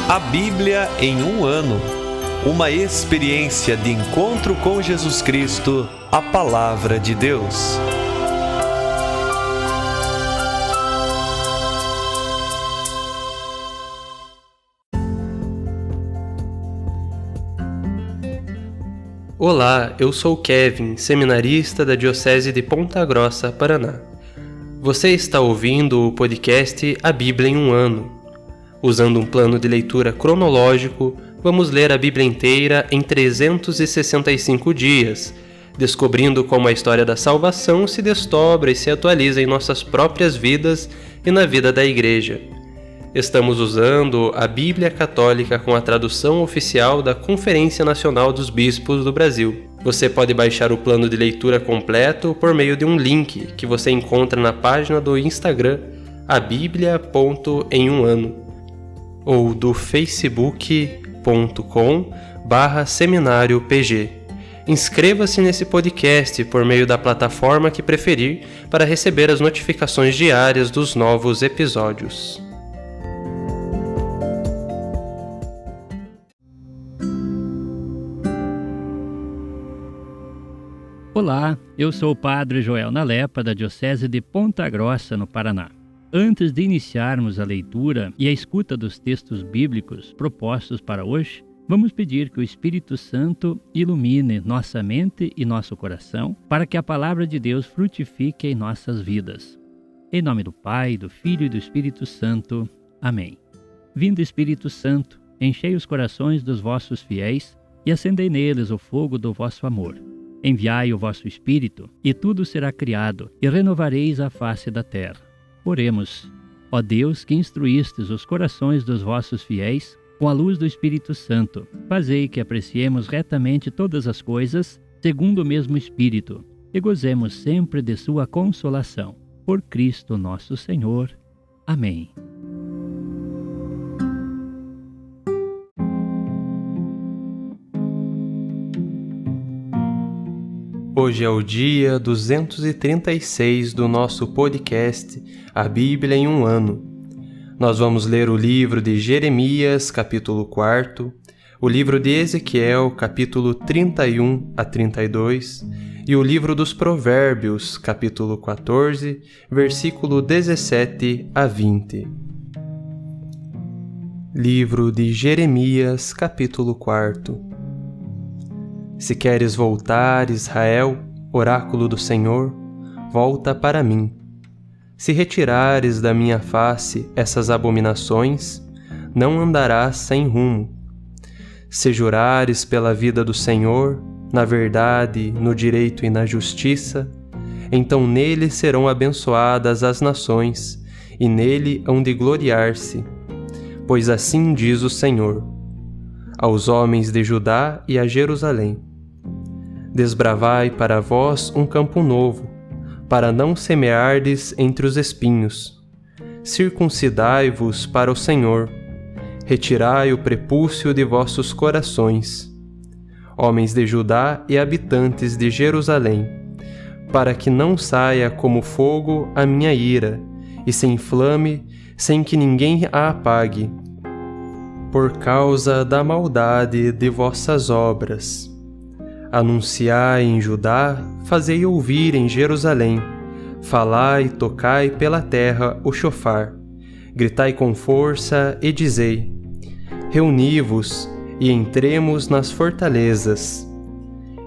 A Bíblia em um ano. Uma experiência de encontro com Jesus Cristo, a Palavra de Deus. Olá, eu sou Kevin, seminarista da Diocese de Ponta Grossa, Paraná. Você está ouvindo o podcast A Bíblia em um ano. Usando um plano de leitura cronológico, vamos ler a Bíblia inteira em 365 dias, descobrindo como a história da salvação se desdobra e se atualiza em nossas próprias vidas e na vida da Igreja. Estamos usando a Bíblia Católica com a tradução oficial da Conferência Nacional dos Bispos do Brasil. Você pode baixar o plano de leitura completo por meio de um link que você encontra na página do Instagram abiblia.emuano ou do facebook.com/seminariopg. Inscreva-se nesse podcast por meio da plataforma que preferir para receber as notificações diárias dos novos episódios. Olá, eu sou o Padre Joel Nalepa, da Diocese de Ponta Grossa, no Paraná. Antes de iniciarmos a leitura e a escuta dos textos bíblicos propostos para hoje, vamos pedir que o Espírito Santo ilumine nossa mente e nosso coração para que a Palavra de Deus frutifique em nossas vidas. Em nome do Pai, do Filho e do Espírito Santo. Amém. Vindo Espírito Santo, enchei os corações dos vossos fiéis e acendei neles o fogo do vosso amor. Enviai o vosso Espírito, e tudo será criado, e renovareis a face da terra. Oremos. Ó Deus, que instruístes os corações dos vossos fiéis com a luz do Espírito Santo, fazei que apreciemos retamente todas as coisas, segundo o mesmo Espírito, e gozemos sempre de sua consolação. Por Cristo nosso Senhor. Amém. Hoje é o dia 236 do nosso podcast A Bíblia em um ano. Nós vamos ler o livro de Jeremias, capítulo 4, o livro de Ezequiel, capítulo 31 a 32, e o livro dos Provérbios, capítulo 14, versículo 17 a 20. Livro de Jeremias, capítulo 4. Se queres voltar, Israel, oráculo do Senhor, volta para mim. Se retirares da minha face essas abominações, não andarás sem rumo. Se jurares pela vida do Senhor, na verdade, no direito e na justiça, então nele serão abençoadas as nações, e nele hão de gloriar-se. Pois assim diz o Senhor, aos homens de Judá e a Jerusalém: desbravai para vós um campo novo, para não semeardes entre os espinhos. Circuncidai-vos para o Senhor, retirai o prepúcio de vossos corações. Homens de Judá e habitantes de Jerusalém, para que não saia como fogo a minha ira, e se inflame sem que ninguém a apague, por causa da maldade de vossas obras. Anunciai em Judá, fazei ouvir em Jerusalém, falai e tocai pela terra o chofar, gritai com força e dizei: reuni-vos e entremos nas fortalezas.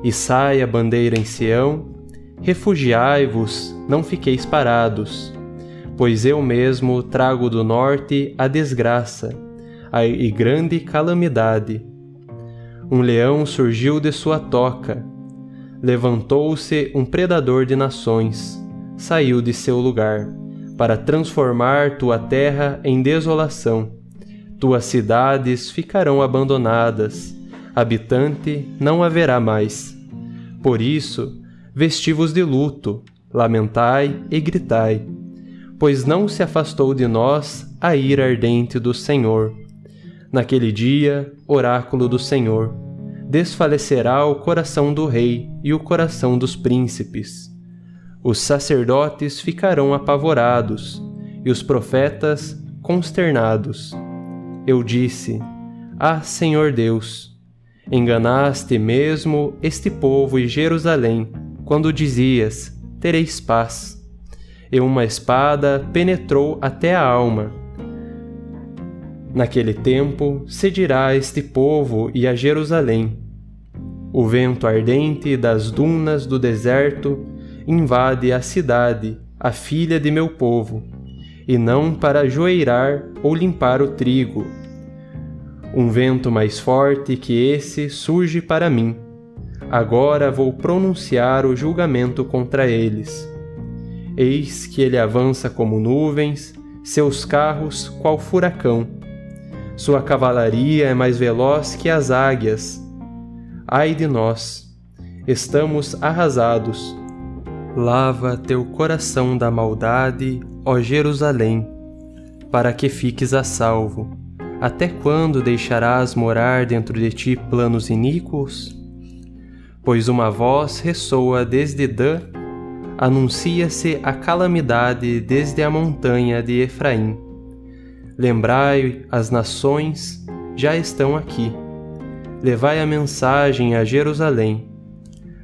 E sai a bandeira em Sião, refugiai-vos, não fiqueis parados, pois eu mesmo trago do norte a desgraça, e grande calamidade. Um leão surgiu de sua toca, levantou-se um predador de nações, saiu de seu lugar, para transformar tua terra em desolação. Tuas cidades ficarão abandonadas, habitante não haverá mais. Por isso, vesti-vos de luto, lamentai e gritai, pois não se afastou de nós a ira ardente do Senhor. Naquele dia, oráculo do Senhor, desfalecerá o coração do rei e o coração dos príncipes. Os sacerdotes ficarão apavorados, e os profetas consternados. eu disse: Ah, Senhor Deus, enganaste mesmo este povo e Jerusalém, quando dizias: tereis paz. E uma espada penetrou até a alma. Naquele tempo se dirá a este povo e a Jerusalém: o vento ardente das dunas do deserto invade a cidade, a filha de meu povo, e não para ajoeirar ou limpar o trigo. Um vento mais forte que esse surge para mim. Agora vou pronunciar o julgamento contra eles. Eis que ele avança como nuvens, seus carros qual furacão. Sua cavalaria é mais veloz que as águias. Ai de nós, estamos arrasados. Lava teu coração da maldade, ó Jerusalém, para que fiques a salvo. Até quando deixarás morar dentro de ti planos iníquos? Pois uma voz ressoa desde Dan, anuncia-se a calamidade desde a montanha de Efraim. Lembrai, as nações já estão aqui. Levai a mensagem a Jerusalém.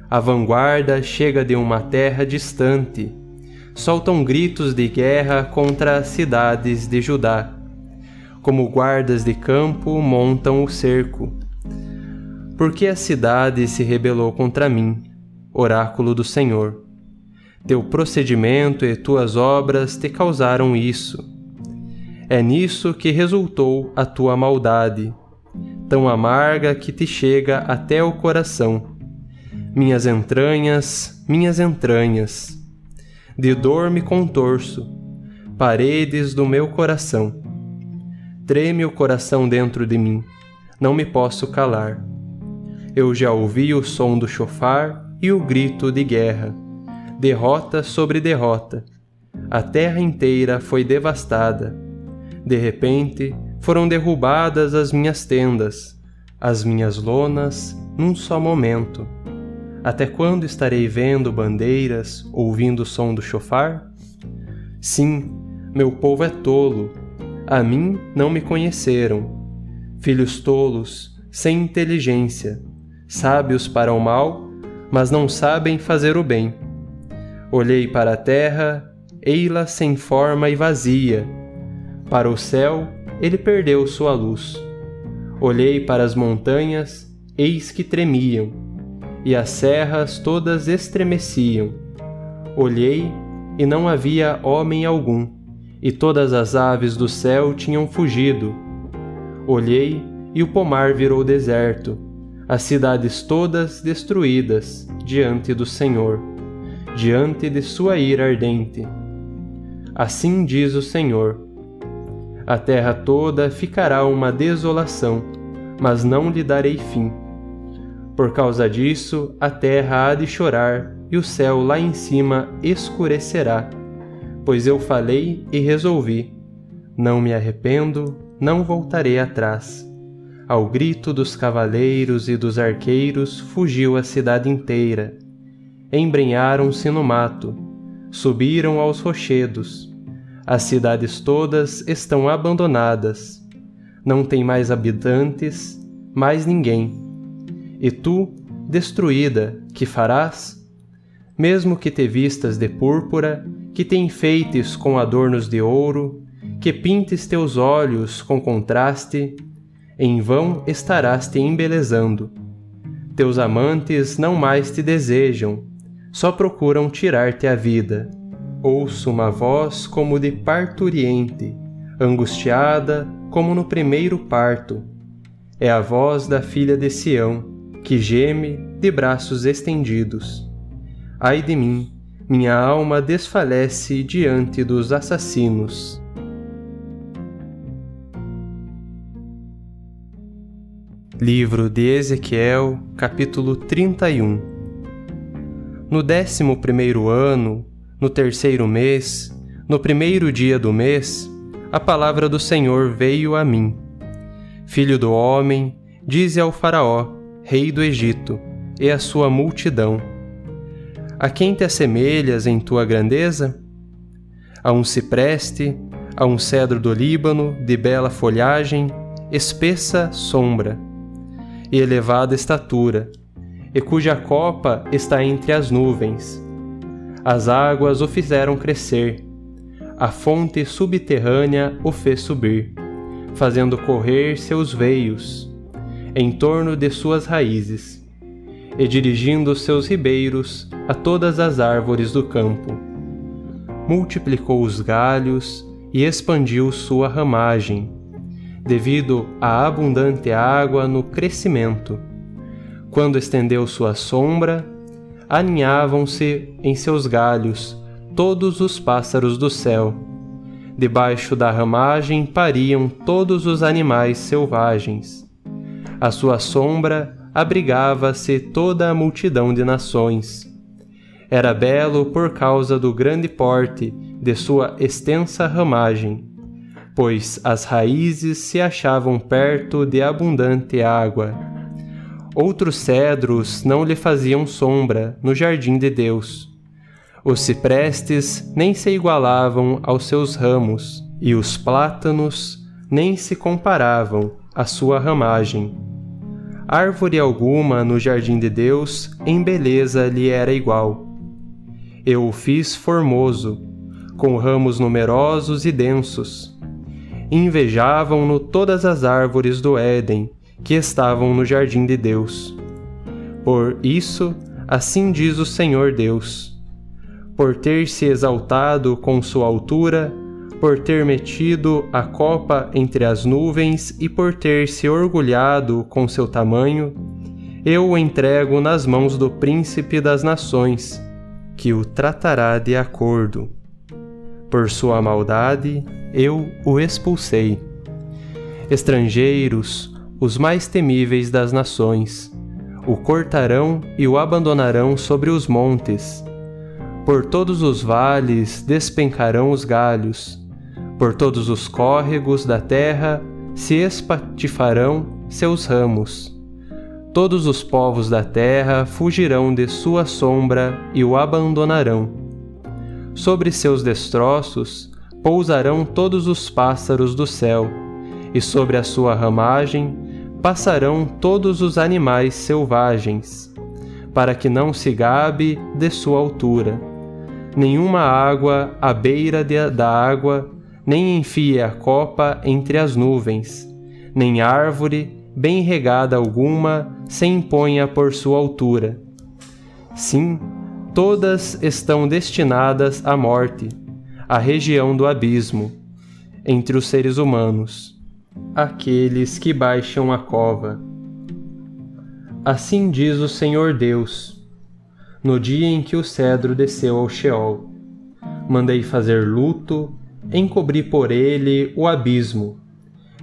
A vanguarda chega de uma terra distante. Soltam gritos de guerra contra as cidades de Judá. Como guardas de campo montam o cerco. Porque a cidade se rebelou contra mim, oráculo do Senhor. Teu procedimento e tuas obras te causaram isso. É nisso que resultou a tua maldade, tão amarga que te chega até o coração. Minhas entranhas, de dor me contorço, paredes do meu coração. Treme o coração dentro de mim, não me posso calar. Eu já ouvi o som do chofar e o grito de guerra. Derrota sobre derrota. A terra inteira foi devastada. De repente, foram derrubadas as minhas tendas, as minhas lonas, num só momento. Até quando estarei vendo bandeiras, ouvindo o som do chofar? Sim, meu povo é tolo. A mim não me conheceram. Filhos tolos, sem inteligência, sábios para o mal, mas não sabem fazer o bem. Olhei para a terra, ei-la sem forma e vazia. Para o céu, ele perdeu sua luz. Olhei para as montanhas, eis que tremiam, e as serras todas estremeciam. Olhei, e não havia homem algum, e todas as aves do céu tinham fugido. Olhei, e o pomar virou deserto, as cidades todas destruídas diante do Senhor, diante de sua ira ardente. Assim diz o Senhor: a terra toda ficará uma desolação, mas não lhe darei fim. Por causa disso, a terra há de chorar, e o céu lá em cima escurecerá. Pois eu falei e resolvi. Não me arrependo, não voltarei atrás. Ao grito dos cavaleiros e dos arqueiros fugiu a cidade inteira. Embrenharam-se no mato, subiram aos rochedos. As cidades todas estão abandonadas. Não tem mais habitantes, mais ninguém. E tu, destruída, que farás? Mesmo que te vistas de púrpura, que te enfeites com adornos de ouro, que pintes teus olhos com contraste, em vão estarás te embelezando. Teus amantes não mais te desejam, só procuram tirar-te a vida. Ouço uma voz como de parturiente, angustiada como no primeiro parto. É a voz da filha de Sião, que geme de braços estendidos. Ai de mim, minha alma desfalece diante dos assassinos. Livro de Ezequiel, capítulo 31. No 11º ano, no 3º mês, no 1º dia do mês, a palavra do Senhor veio a mim. Filho do homem, dize ao Faraó, rei do Egito, e à sua multidão: a quem te assemelhas em tua grandeza? A um cipreste, a um cedro do Líbano, de bela folhagem, espessa sombra, e elevada estatura, e cuja copa está entre as nuvens. As águas o fizeram crescer, a fonte subterrânea o fez subir, fazendo correr seus veios em torno de suas raízes, e dirigindo seus ribeiros a todas as árvores do campo. Multiplicou os galhos e expandiu sua ramagem, devido à abundante água no crescimento. Quando estendeu sua sombra, aninhavam-se em seus galhos todos os pássaros do céu. Debaixo da ramagem pariam todos os animais selvagens. À sua sombra abrigava-se toda a multidão de nações. Era belo por causa do grande porte de sua extensa ramagem, pois as raízes se achavam perto de abundante água. Outros cedros não lhe faziam sombra no jardim de Deus. Os ciprestes nem se igualavam aos seus ramos, e os plátanos nem se comparavam à sua ramagem. Árvore alguma no jardim de Deus em beleza lhe era igual. Eu o fiz formoso, com ramos numerosos e densos. Invejavam-no todas as árvores do Éden que estavam no jardim de Deus. Por isso, assim diz o Senhor Deus: por ter se exaltado com sua altura, por ter metido a copa entre as nuvens e por ter se orgulhado com seu tamanho, eu o entrego nas mãos do príncipe das nações, que o tratará de acordo. Por sua maldade, eu o expulsei. Estrangeiros, os mais temíveis das nações, o cortarão e o abandonarão sobre os montes. Por todos os vales despencarão os galhos, por todos os córregos da terra se espatifarão seus ramos. Todos os povos da terra fugirão de sua sombra e o abandonarão. Sobre seus destroços pousarão todos os pássaros do céu, e sobre a sua ramagem passarão todos os animais selvagens, para que não se gabe de sua altura. Nenhuma água à beira da água, nem enfie a copa entre as nuvens, nem árvore, bem regada alguma, se imponha por sua altura. Sim, todas estão destinadas à morte, à região do abismo, entre os seres humanos, aqueles que baixam a cova. Assim diz o Senhor Deus: no dia em que o cedro desceu ao Sheol, mandei fazer luto, encobri por ele o abismo,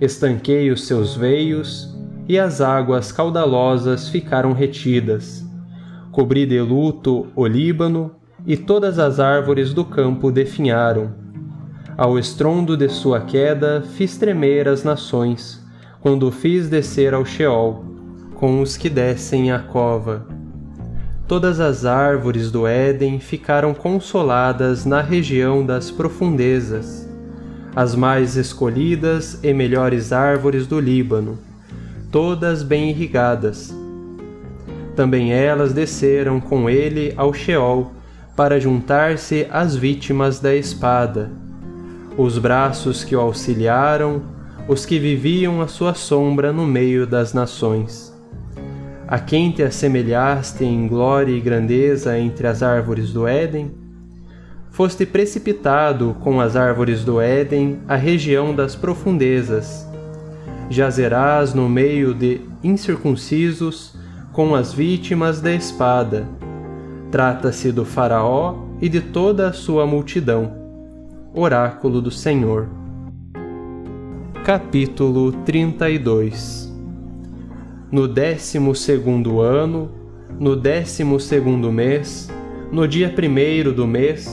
estanquei os seus veios, e as águas caudalosas ficaram retidas. Cobri de luto o Líbano, e todas as árvores do campo definharam. Ao estrondo de sua queda fiz tremer as nações, quando o fiz descer ao Sheol, com os que descem à cova. Todas as árvores do Éden ficaram consoladas na região das profundezas, as mais escolhidas e melhores árvores do Líbano, todas bem irrigadas. Também elas desceram com ele ao Sheol, para juntar-se às vítimas da espada. Os braços que o auxiliaram, os que viviam à sua sombra no meio das nações. A quem te assemelhaste em glória e grandeza entre as árvores do Éden? Foste precipitado com as árvores do Éden à região das profundezas. Jazerás no meio de incircuncisos com as vítimas da espada. Trata-se do Faraó e de toda a sua multidão. Oráculo do Senhor. Capítulo 32. No 12º ano, no 12º mês, no dia 1º do mês,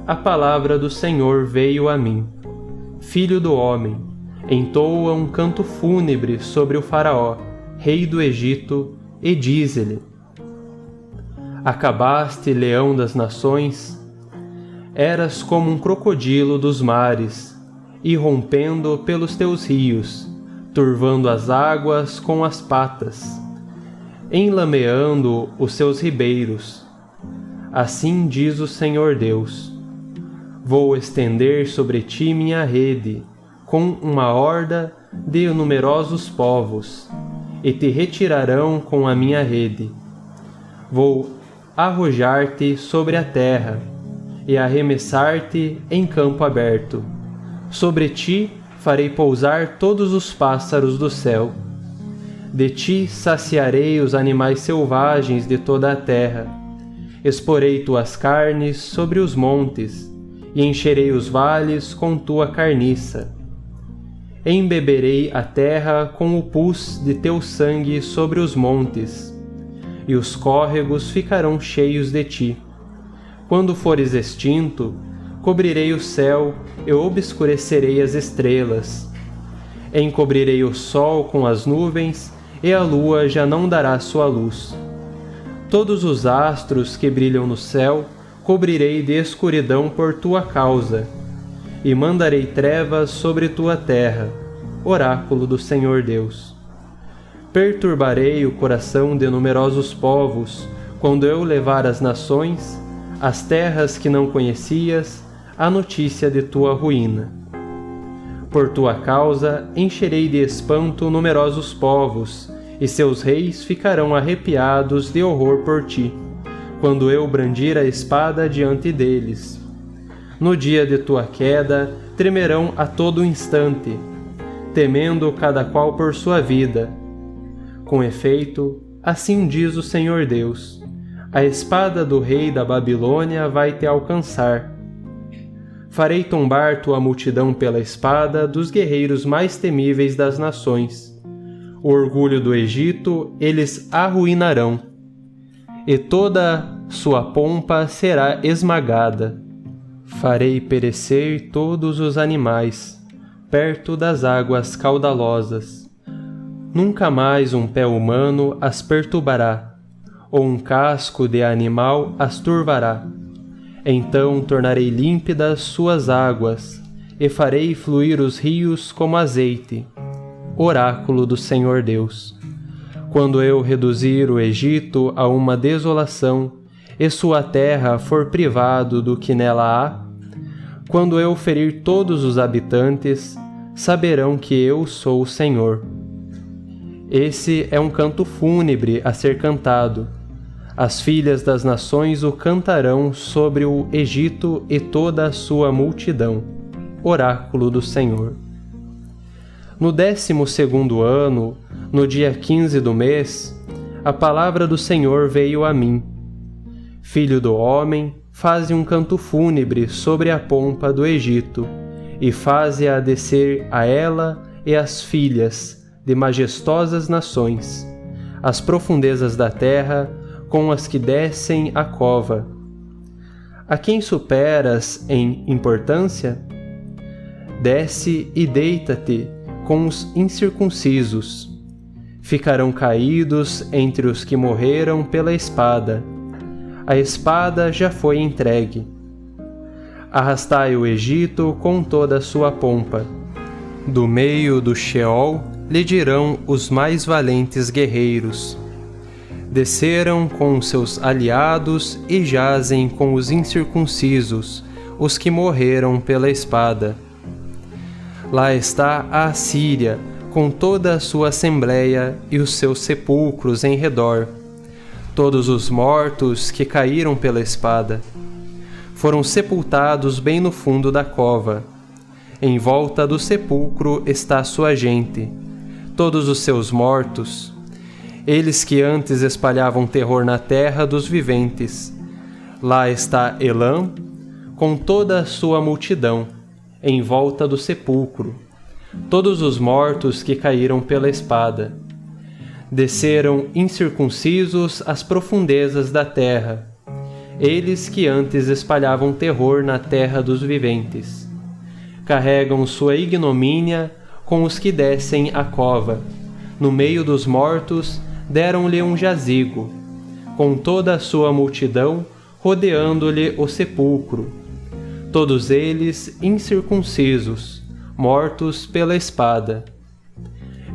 a palavra do Senhor veio a mim. Filho do homem, entoa um canto fúnebre sobre o Faraó, rei do Egito, e dize-lhe: acabaste, leão das nações, eras como um crocodilo dos mares, irrompendo pelos teus rios, turvando as águas com as patas, enlameando os seus ribeiros. Assim diz o Senhor Deus: vou estender sobre ti minha rede, com uma horda de numerosos povos, e te retirarão com a minha rede. Vou arrojar-te sobre a terra, e arremessar-te em campo aberto. Sobre ti farei pousar todos os pássaros do céu. De ti saciarei os animais selvagens de toda a terra. Exporei tuas carnes sobre os montes, e encherei os vales com tua carniça. Embeberei a terra com o pus de teu sangue sobre os montes, e os córregos ficarão cheios de ti. Quando fores extinto, cobrirei o céu e obscurecerei as estrelas. Encobrirei o sol com as nuvens, e a lua já não dará sua luz. Todos os astros que brilham no céu cobrirei de escuridão por tua causa, e mandarei trevas sobre tua terra, oráculo do Senhor Deus. Perturbarei o coração de numerosos povos, quando eu levar às nações, às terras que não conhecias, a notícia de tua ruína. Por tua causa encherei de espanto numerosos povos, e seus reis ficarão arrepiados de horror por ti, quando eu brandir a espada diante deles. No dia de tua queda, tremerão a todo instante, temendo cada qual por sua vida. Com efeito, assim diz o Senhor Deus: a espada do rei da Babilônia vai te alcançar. Farei tombar tua multidão pela espada dos guerreiros mais temíveis das nações. O orgulho do Egito eles arruinarão, e toda sua pompa será esmagada. Farei perecer todos os animais, perto das águas caudalosas. Nunca mais um pé humano as perturbará, ou um casco de animal as turvará. Então tornarei límpidas suas águas, e farei fluir os rios como azeite. Oráculo do Senhor Deus. Quando eu reduzir o Egito a uma desolação, e sua terra for privado do que nela há, quando eu ferir todos os habitantes, saberão que eu sou o Senhor. Esse é um canto fúnebre a ser cantado. As filhas das nações o cantarão sobre o Egito e toda a sua multidão. Oráculo do Senhor. No 12º ano, no dia 15 do mês, a palavra do Senhor veio a mim. Filho do homem, faze um canto fúnebre sobre a pompa do Egito, e faze-a descer a ela e as filhas de majestosas nações, as profundezas da terra com as que descem a cova. A quem superas em importância? Desce e deita-te com os incircuncisos. Ficarão caídos entre os que morreram pela espada. A espada já foi entregue. Arrastai o Egito com toda a sua pompa. Do meio do Sheol lhe dirão os mais valentes guerreiros. Desceram com seus aliados e jazem com os incircuncisos, os que morreram pela espada. Lá está a Assíria, com toda a sua assembleia e os seus sepulcros em redor. Todos os mortos que caíram pela espada foram sepultados bem no fundo da cova. Em volta do sepulcro está sua gente, todos os seus mortos, eles que antes espalhavam terror na terra dos viventes. Lá está Elam, com toda a sua multidão, em volta do sepulcro, todos os mortos que caíram pela espada. Desceram incircuncisos às profundezas da terra, eles que antes espalhavam terror na terra dos viventes. Carregam sua ignomínia com os que descem a cova. No meio dos mortos deram-lhe um jazigo, com toda a sua multidão rodeando-lhe o sepulcro. Todos eles incircuncisos, mortos pela espada.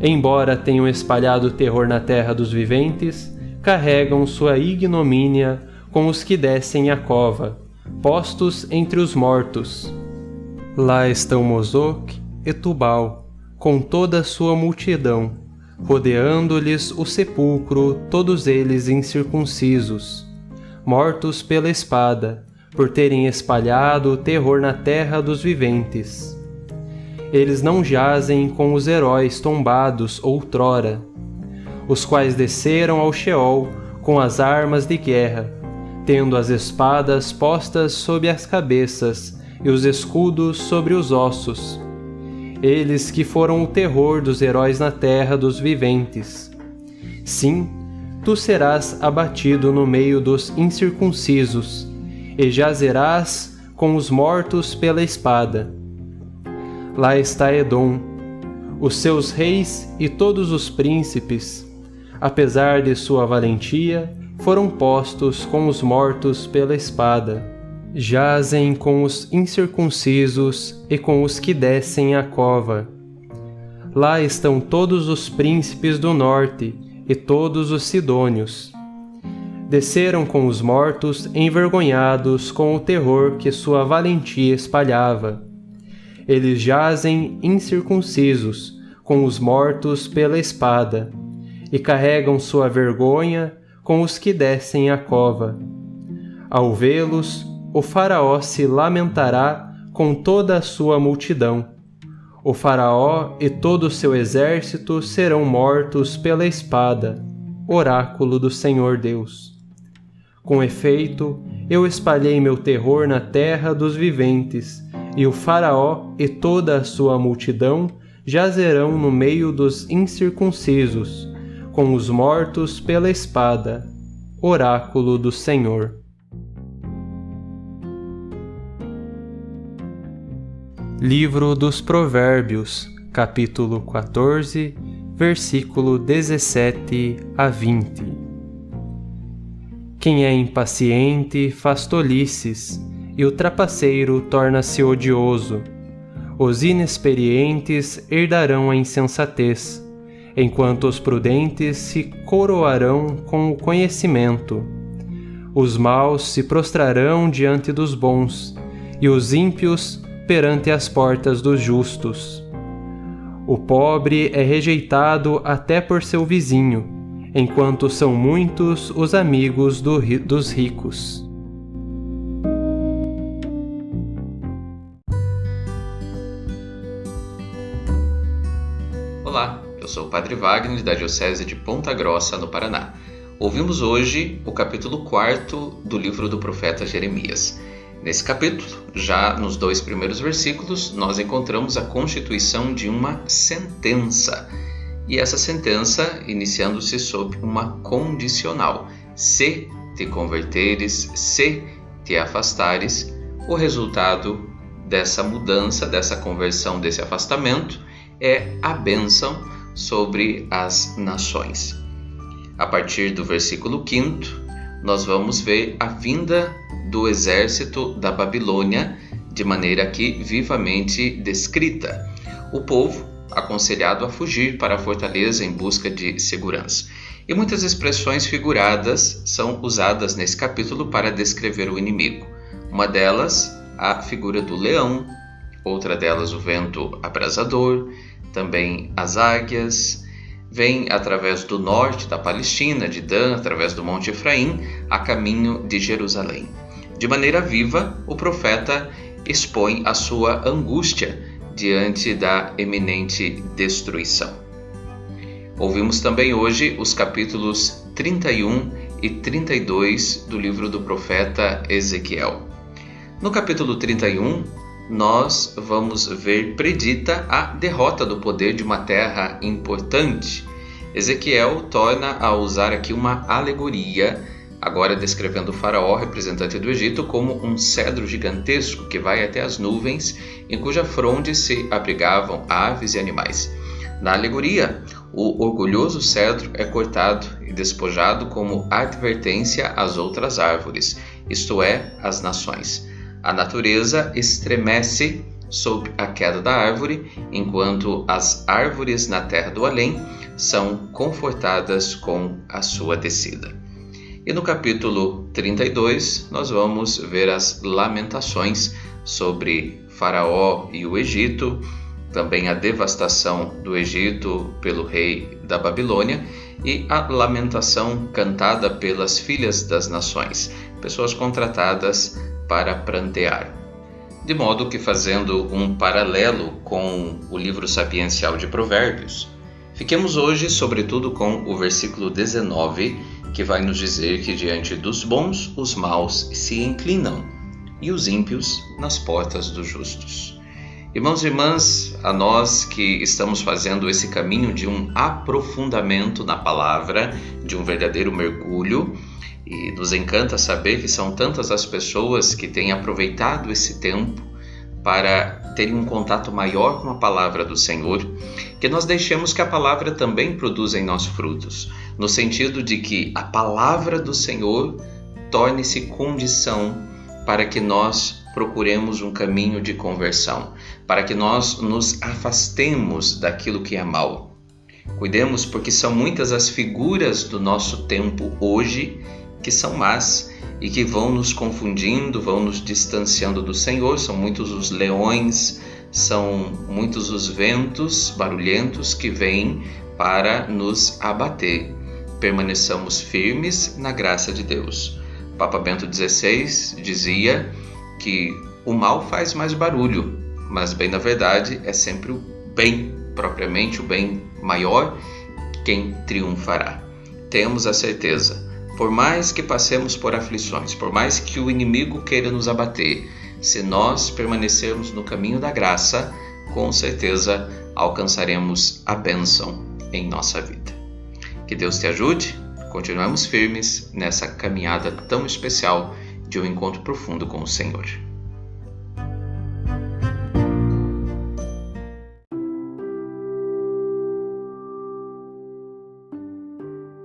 embora tenham espalhado terror na terra dos viventes, carregam sua ignomínia com os que descem à cova, postos entre os mortos. Lá estão Mosoque e Tubal, com toda a sua multidão, rodeando-lhes o sepulcro, todos eles incircuncisos, mortos pela espada, por terem espalhado o terror na terra dos viventes. Eles não jazem com os heróis tombados outrora, os quais desceram ao Sheol com as armas de guerra, tendo as espadas postas sob as cabeças e os escudos sobre os ossos. Eles que foram o terror dos heróis na terra dos viventes. Sim, tu serás abatido no meio dos incircuncisos, e jazerás com os mortos pela espada. Lá está Edom, os seus reis e todos os príncipes, apesar de sua valentia, foram postos com os mortos pela espada. Jazem com os incircuncisos e com os que descem à cova. Lá estão todos os príncipes do norte e todos os sidônios. Desceram com os mortos envergonhados com o terror que sua valentia espalhava. Eles jazem incircuncisos com os mortos pela espada e carregam sua vergonha com os que descem à cova. Ao vê-los, o faraó se lamentará com toda a sua multidão. O faraó e todo o seu exército serão mortos pela espada, oráculo do Senhor Deus. Com efeito, eu espalhei meu terror na terra dos viventes, e o faraó e toda a sua multidão jazerão no meio dos incircuncisos, com os mortos pela espada, oráculo do Senhor. Livro dos Provérbios, capítulo 14, versículo 17 a 20. Quem é impaciente faz tolices, e o trapaceiro torna-se odioso. Os inexperientes herdarão a insensatez, enquanto os prudentes se coroarão com o conhecimento. Os maus se prostrarão diante dos bons, e os ímpios perante as portas dos justos. O pobre é rejeitado até por seu vizinho, enquanto são muitos os amigos dos ricos. Olá, eu sou o Padre Wagner, da Diocese de Ponta Grossa, no Paraná. Ouvimos hoje o capítulo 4 do livro do profeta Jeremias. Nesse capítulo, já nos 2 primeiros versículos, nós encontramos a constituição de uma sentença. E essa sentença iniciando-se sob uma condicional. Se te converteres, se te afastares, o resultado dessa mudança, dessa conversão, desse afastamento, é a bênção sobre as nações. A partir do versículo 5º, nós vamos ver a vinda do exército da Babilônia de maneira aqui vivamente descrita. O povo aconselhado a fugir para a fortaleza em busca de segurança. E muitas expressões figuradas são usadas nesse capítulo para descrever o inimigo. Uma delas, a figura do leão, outra delas, o vento abrasador, também as águias. Vem através do norte da Palestina, de Dan, através do Monte Efraim, a caminho de Jerusalém. De maneira viva, o profeta expõe a sua angústia diante da eminente destruição. Ouvimos também hoje os capítulos 31 e 32 do livro do profeta Ezequiel. No capítulo 31, nós vamos ver predita a derrota do poder de uma terra importante. Ezequiel torna a usar aqui uma alegoria, agora descrevendo o faraó, representante do Egito, como um cedro gigantesco que vai até as nuvens, em cuja fronde se abrigavam aves e animais. Na alegoria, o orgulhoso cedro é cortado e despojado como advertência às outras árvores, isto é, às nações. A natureza estremece sob a queda da árvore, enquanto as árvores na terra do além são confortadas com a sua descida. E no capítulo 32, nós vamos ver as lamentações sobre Faraó e o Egito, também a devastação do Egito pelo rei da Babilônia e a lamentação cantada pelas filhas das nações, pessoas contratadas para prantear. De modo que, fazendo um paralelo com o livro sapiencial de Provérbios, fiquemos hoje, sobretudo, com o versículo 19, que vai nos dizer que diante dos bons os maus se inclinam e os ímpios nas portas dos justos. Irmãos e irmãs, a nós que estamos fazendo esse caminho de um aprofundamento na palavra, de um verdadeiro mergulho, e nos encanta saber que são tantas as pessoas que têm aproveitado esse tempo para terem um contato maior com a palavra do Senhor, que nós deixemos que a palavra também produza em nós frutos, no sentido de que a palavra do Senhor torne-se condição para que nós procuremos um caminho de conversão, para que nós nos afastemos daquilo que é mal. Cuidemos, porque são muitas as figuras do nosso tempo hoje que são más e que vão nos confundindo, vão nos distanciando do Senhor. São muitos os leões, são muitos os ventos barulhentos que vêm para nos abater. Permaneçamos firmes na graça de Deus. Papa Bento XVI dizia que o mal faz mais barulho, mas bem na verdade é sempre o bem, propriamente o bem maior, quem triunfará. Temos a certeza, por mais que passemos por aflições, por mais que o inimigo queira nos abater, se nós permanecermos no caminho da graça, com certeza alcançaremos a bênção em nossa vida. Que Deus te ajude, continuemos firmes nessa caminhada tão especial de um encontro profundo com o Senhor.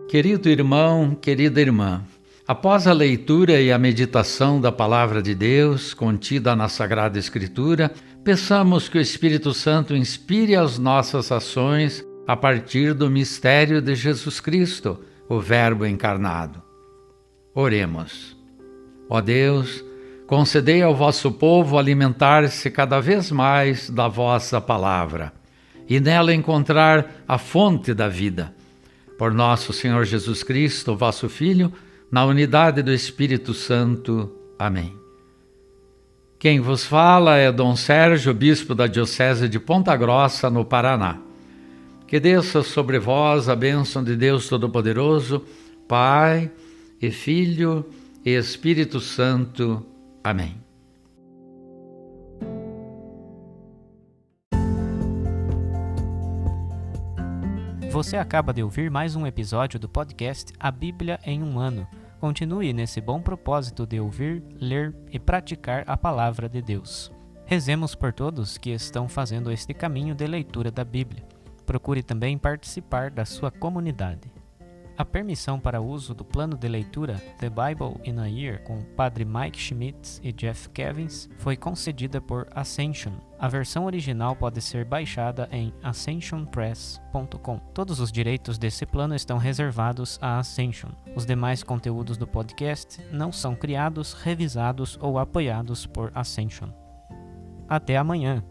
Querido irmão, querida irmã, após a leitura e a meditação da Palavra de Deus contida na Sagrada Escritura, peçamos que o Espírito Santo inspire as nossas ações a partir do mistério de Jesus Cristo, o Verbo encarnado. Oremos. Ó Deus, concedei ao vosso povo alimentar-se cada vez mais da vossa palavra e nela encontrar a fonte da vida. Por nosso Senhor Jesus Cristo, vosso Filho, na unidade do Espírito Santo. Amém. Quem vos fala é Dom Sérgio, bispo da Diocese de Ponta Grossa, no Paraná. Que desça sobre vós a bênção de Deus Todo-Poderoso, Pai e Filho e Espírito Santo. Amém. Você acaba de ouvir mais um episódio do podcast A Bíblia em um Ano. Continue nesse bom propósito de ouvir, ler e praticar a Palavra de Deus. Rezemos por todos que estão fazendo este caminho de leitura da Bíblia. Procure também participar da sua comunidade. A permissão para uso do plano de leitura The Bible in a Year com Padre Mike Schmitz e Jeff Kevins foi concedida por Ascension. A versão original pode ser baixada em ascensionpress.com. Todos os direitos desse plano estão reservados à Ascension. Os demais conteúdos do podcast não são criados, revisados ou apoiados por Ascension. Até amanhã!